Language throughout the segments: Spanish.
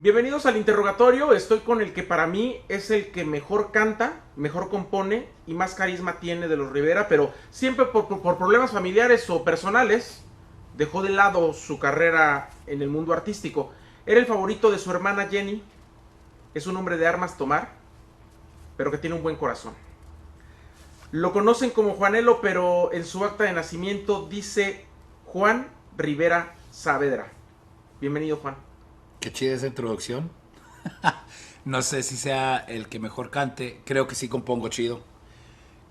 Bienvenidos al interrogatorio. Estoy con el que para mí es el que mejor canta, mejor compone y más carisma tiene de los Rivera, pero siempre por problemas familiares o personales dejó de lado su carrera en el mundo artístico. Era el favorito de su hermana Jenny. Es un hombre de armas tomar, pero que tiene un buen corazón. Lo conocen como Juanelo, pero en su acta de nacimiento dice Juan Rivera Saavedra. Bienvenido, Juan. Qué chida esa introducción. No sé si sea el que mejor cante. Creo que sí compongo chido.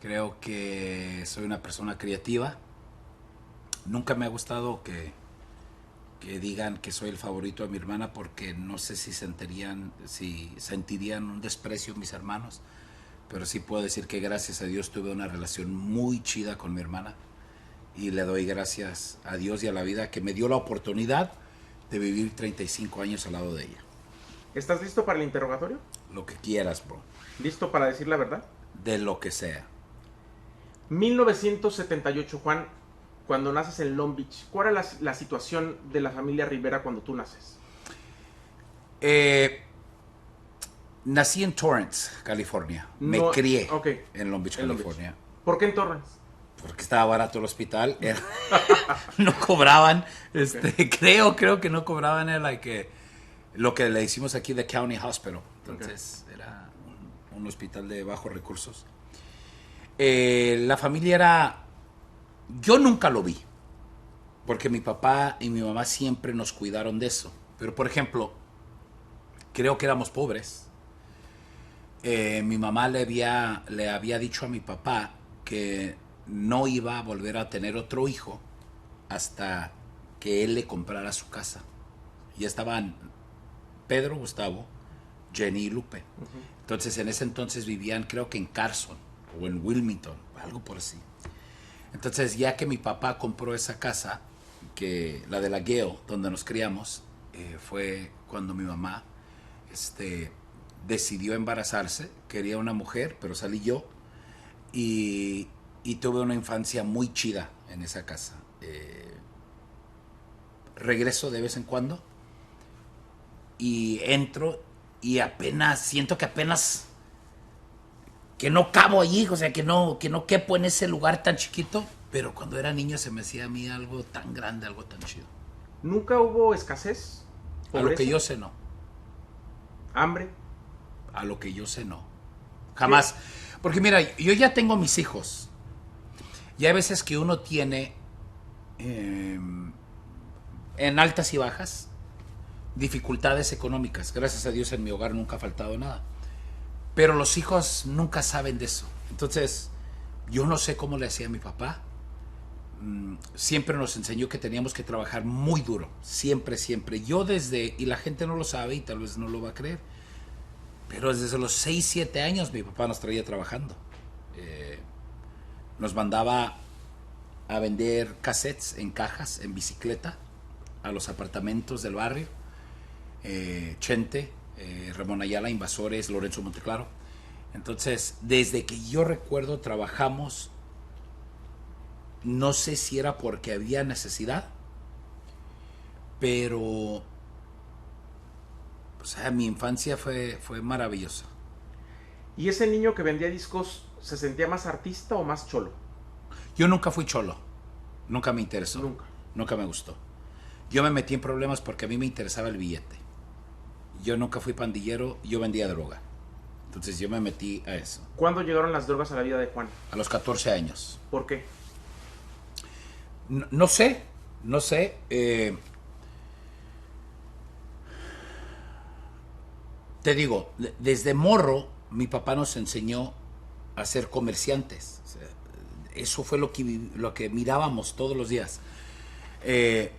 Creo que soy una persona creativa. Nunca me ha gustado que digan que soy el favorito de mi hermana porque no sé si sentirían un desprecio mis hermanos. Pero sí puedo decir que gracias a Dios tuve una relación muy chida con mi hermana. Y le doy gracias a Dios y a la vida que me dio la oportunidad de vivir 35 años al lado de ella. ¿Estás listo para el interrogatorio? Lo que quieras, bro. ¿Listo para decir la verdad? De lo que sea. 1978, Juan, cuando naces en Long Beach, ¿cuál era la situación de la familia Rivera cuando tú naces? Nací en Torrance, California. Me No, crié ok, en Long Beach, en Long California. Beach. ¿Por qué en Torrance? Porque estaba barato el hospital. No cobraban. Creo que no cobraban lo que le hicimos aquí de County Hospital. Entonces era un hospital de bajos recursos. La familia era... Yo nunca lo vi. Porque mi papá y mi mamá siempre nos cuidaron de eso. Pero, por ejemplo, creo que éramos pobres. Mi mamá le había dicho a mi papá que no iba a volver a tener otro hijo hasta que él le comprara su casa. Ya estaban Pedro, Gustavo, Jenny y Lupe. Entonces en ese entonces vivían creo que en Carson o en Wilmington, algo por así. Entonces ya que mi papá compró esa casa, que la de la Gale, donde nos criamos, fue cuando mi mamá decidió embarazarse. Quería una mujer, pero salí yo y tuve una infancia muy chida en esa casa. Regreso de vez en cuando y entro y siento que no cabo allí, o sea, que no quepo en ese lugar tan chiquito, pero cuando era niño se me hacía a mí algo tan grande, algo tan chido. ¿Nunca hubo escasez? A lo que yo sé, no. ¿Hambre? A lo que yo sé, no. Jamás. Porque mira, yo ya tengo mis hijos. Y hay veces que uno tiene en altas y bajas dificultades económicas. Gracias a Dios en mi hogar nunca ha faltado nada. Pero los hijos nunca saben de eso. Entonces, yo no sé cómo le hacía a mi papá. Siempre nos enseñó que teníamos que trabajar muy duro. Siempre, siempre. Y la gente no lo sabe y tal vez no lo va a creer. Pero desde los 6, 7 años mi papá nos traía trabajando. Nos mandaba a vender cassettes en cajas, en bicicleta, a los apartamentos del barrio. Chente, Ramón Ayala, Invasores, Lorenzo Monteclaro. Entonces, desde que yo recuerdo trabajamos, no sé si era porque había necesidad, pero o sea, mi infancia fue maravillosa. ¿Y ese niño que vendía discos se sentía más artista o más cholo? Yo nunca fui cholo, nunca me interesó, Nunca me gustó. Yo me metí en problemas porque a mí me interesaba el billete. Yo nunca fui pandillero, yo vendía droga. Entonces yo me metí a eso. ¿Cuándo llegaron las drogas a la vida de Juan? A los 14 años. ¿Por qué? No sé. Te digo, desde morro mi papá nos enseñó a ser comerciantes. O sea, eso fue lo que mirábamos todos los días.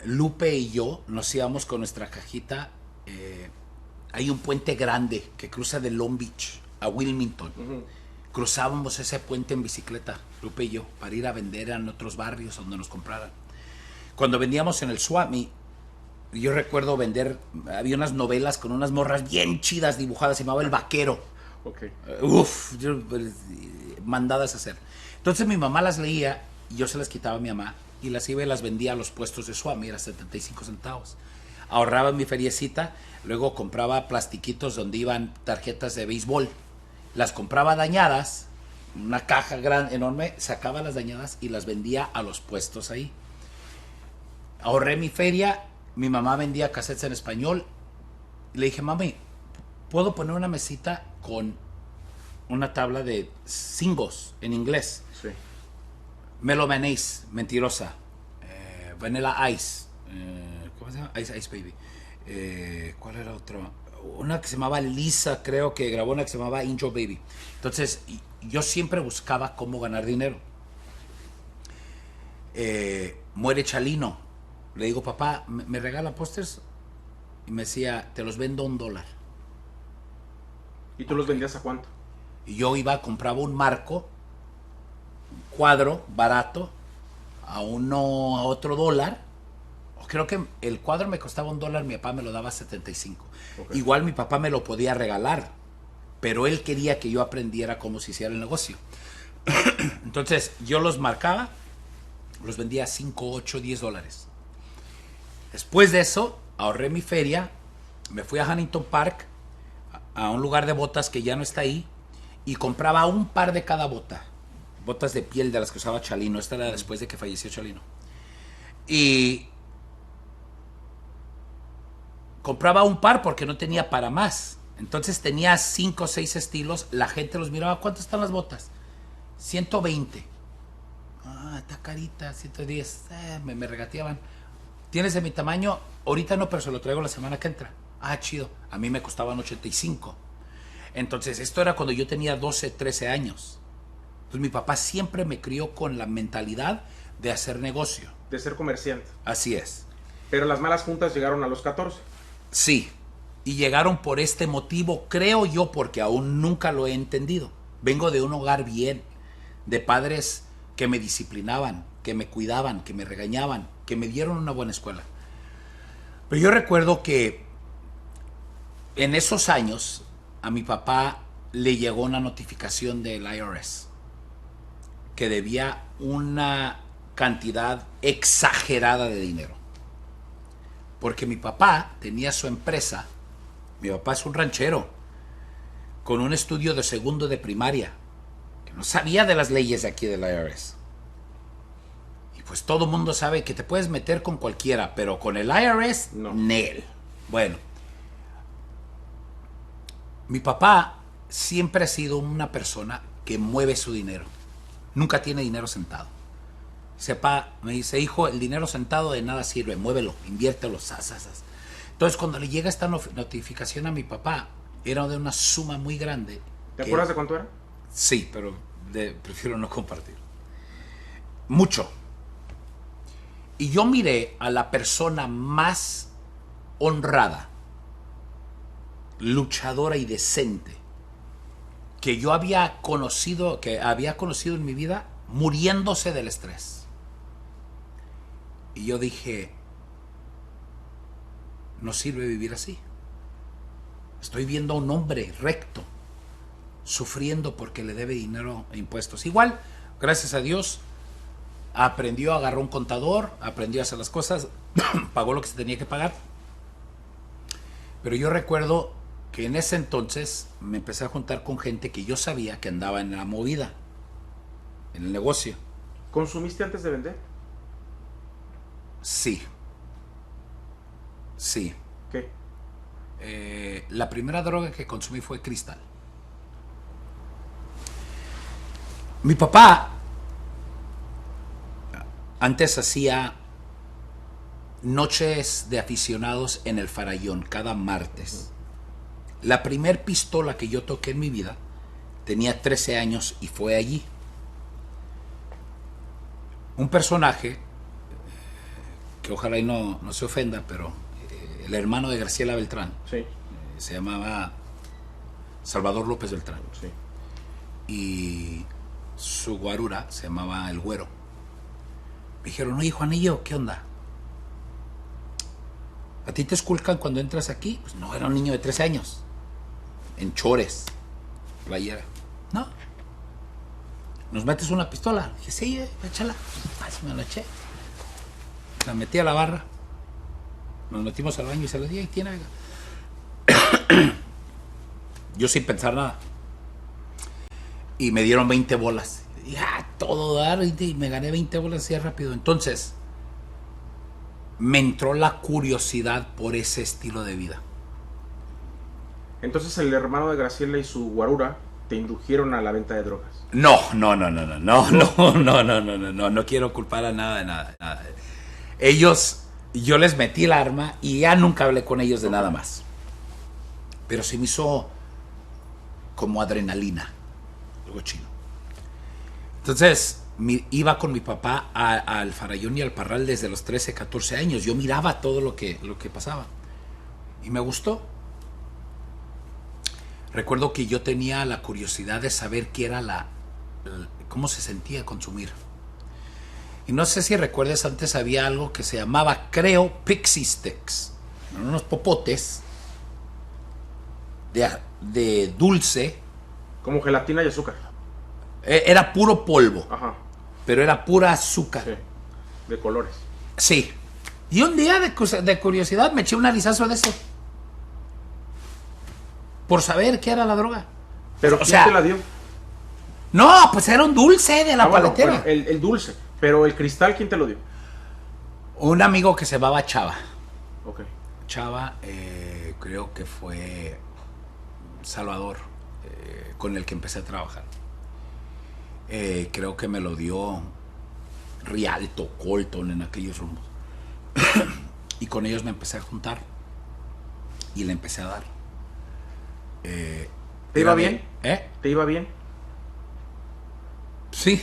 Lupe y yo nos íbamos con nuestra cajita. Hay un puente grande que cruza de Long Beach a Wilmington. Cruzábamos ese puente en bicicleta, Lupe y yo, para ir a vender en otros barrios donde nos compraran. Cuando vendíamos en el Swami, yo recuerdo vender, había unas novelas con unas morras bien chidas dibujadas, se llamaba El Vaquero. Okay. Mandadas a hacer. Entonces mi mamá las leía y yo se las quitaba a mi mamá y las iba y las vendía a los puestos de Swami, era 75 centavos. ahorraba mi feriecita, luego compraba plastiquitos donde iban tarjetas de béisbol. Las compraba dañadas, una caja grande, enorme, sacaba las dañadas y las vendía a los puestos ahí. Ahorré mi feria, mi mamá vendía cassettes en español. Le dije, mami, ¿puedo poner una mesita con una tabla de singles en inglés? Sí. Melo Mayonnaise, mentirosa. Vanilla Ice. ¿Cómo se llama? Ice Baby. ¿Cuál era otro? Una que se llamaba Lisa, creo que grabó una que se llamaba Angel Baby. Entonces, yo siempre buscaba cómo ganar dinero. Muere Chalino. Le digo, papá, ¿me regala pósters? Y me decía, te los vendo $1. ¿Y tú los vendías a cuánto? Y yo iba, compraba un marco, un cuadro barato, a otro $1. Creo que el cuadro me costaba $1, mi papá me lo daba 75. Okay. Igual mi papá me lo podía regalar, pero él quería que yo aprendiera cómo se hiciera el negocio. Entonces yo los marcaba, los vendía a 5, 8, $10. Después de eso, ahorré mi feria, me fui a Huntington Park, a un lugar de botas que ya no está ahí, y compraba un par de cada bota. Botas de piel de las que usaba Chalino. Esta era después de que falleció Chalino. Y compraba un par porque no tenía para más. Entonces tenía 5 o 6 estilos. La gente los miraba. ¿Cuánto están las botas? 120. Ah, está carita. 110. Me regateaban. ¿Tienes de mi tamaño? Ahorita no, pero se lo traigo la semana que entra. Ah, chido. A mí me costaban 85. Entonces esto era cuando yo tenía 12, 13 años. Entonces mi papá siempre me crió con la mentalidad de hacer negocio. De ser comerciante. Así es. Pero las malas juntas llegaron a los 14. Sí. Y llegaron por este motivo, creo yo, porque aún nunca lo he entendido. Vengo de un hogar bien, de padres que me disciplinaban, que me cuidaban, que me regañaban, que me dieron una buena escuela. Pero yo recuerdo que en esos años a mi papá le llegó una notificación del IRS que debía una cantidad exagerada de dinero. Porque mi papá tenía su empresa. Mi papá es un ranchero con un estudio de segundo de primaria, que no sabía de las leyes de aquí del IRS. Y pues todo el mundo sabe que te puedes meter con cualquiera, pero con el IRS, no. Nel. Bueno, mi papá siempre ha sido una persona que mueve su dinero. Nunca tiene dinero sentado. Sepa, me dice, hijo, el dinero sentado de nada sirve, muévelo, inviértelo, sas. Entonces, cuando le llega esta notificación a mi papá, era de una suma muy grande. ¿Te acuerdas de cuánto era? Sí, pero prefiero no compartir. Mucho. Y yo miré a la persona más honrada, luchadora y decente que yo había conocido en mi vida, muriéndose del estrés. Y yo dije, no sirve vivir así. Estoy viendo a un hombre recto sufriendo porque le debe dinero e impuestos. Igual, gracias a Dios, agarró un contador, aprendió a hacer las cosas, pagó lo que se tenía que pagar. Pero yo recuerdo que en ese entonces me empecé a juntar con gente que yo sabía que andaba en la movida, en el negocio. ¿Consumiste antes de vender? Sí. ¿Qué? La primera droga que consumí fue cristal. Mi papá antes hacía noches de aficionados en el Farallón cada martes. La primer pistola que yo toqué en mi vida tenía 13 años y fue allí. Un personaje que ojalá y no se ofenda, pero el hermano de Graciela Beltrán, sí, se llamaba Salvador López Beltrán, sí, y su guarura se llamaba El Güero. Me dijeron, oye Juanillo, ¿qué onda? ¿A ti te esculcan cuando entras aquí? Pues no, era un niño de 13 años, en chores, playera. No. ¿Nos metes una pistola? Dije, sí, échala. Así me la eché. La metí a la barra. Nos metimos al baño y se le di, ahí tiene, oiga. Yo sin pensar nada. Y me dieron 20 bolas. Y todo dar, y me gané 20 bolas así rápido. Entonces, me entró la curiosidad por ese estilo de vida. Entonces el hermano de Graciela y su guarura te indujeron a la venta de drogas. No quiero culpar a nada. Ellos, yo les metí el arma y ya nunca hablé con ellos de nada más. Pero se me hizo como adrenalina, algo chino. Entonces, iba con mi papá al Farallón y al Parral desde los 13, 14 años. Yo miraba todo lo que pasaba. Y me gustó. Recuerdo que yo tenía la curiosidad de saber qué era cómo se sentía consumir. Y no sé si recuerdas, antes había algo que se llamaba, creo, Pixie Sticks. Eran unos popotes de dulce. Como gelatina y azúcar. Era puro polvo. Ajá. Pero era pura azúcar. Sí. De colores. Sí. Y un día de curiosidad me eché un narizazo de eso. Por saber qué era la droga. ¿Pero quién te la dio? No, pues era un dulce de la paletera. Bueno, el dulce. Pero el cristal, ¿quién te lo dio? Un amigo que se llamaba Chava. Ok. Chava, creo que fue Salvador, con el que empecé a trabajar. Creo que me lo dio Rialto, Colton, en aquellos rumbos. Y con ellos me empecé a juntar. Y le empecé a dar. ¿Te iba bien? ¿Te iba bien? Sí.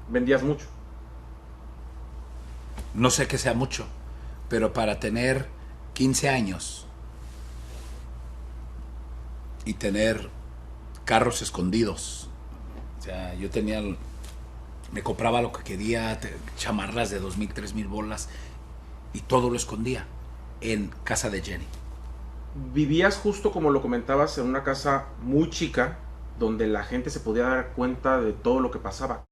¿Vendías mucho? No sé que sea mucho, pero para tener 15 años y tener carros escondidos, o sea, yo tenía, me compraba lo que quería, chamarras de 2,000, 3,000 bolas, y todo lo escondía en casa de Jenny. Vivías justo como lo comentabas en una casa muy chica donde la gente se podía dar cuenta de todo lo que pasaba.